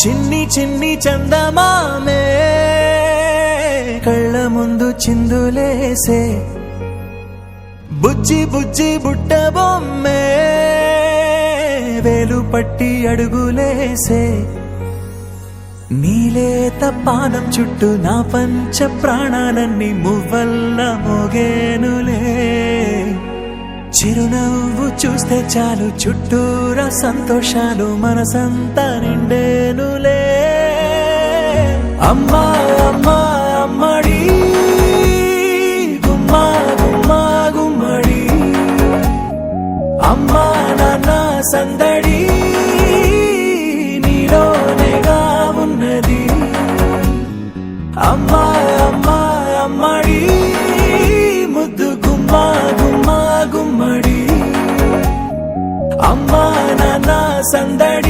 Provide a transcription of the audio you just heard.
చిన్ని చిన్ని చందమామే కళ్ళ ముందు చిందులేసే బుజ్జి బుజ్జి బుట్ట బొమ్మే వేలు పట్టి అడుగులేసే నీలేత పానం చుట్టూ నా పంచ ప్రాణాలన్నీ మువ్వల్ల మోగేనులే చిరునవ్వు చూస్తే చాలు చుట్టూరా సంతోషాలు మనసంతా నిండేనులే అమ్మా అమ్మా అమ్మడి గుమ్మా గుమ్మా గుమ్మడి అమ్మా నాన్న సందడి నీలోనేగా ఉన్నది అమ్మా అమ్మా అమ్మడి ముద్దు గుమ్మా గుమ్మా గుమ్మడి అమ్మా నాన్న సందడి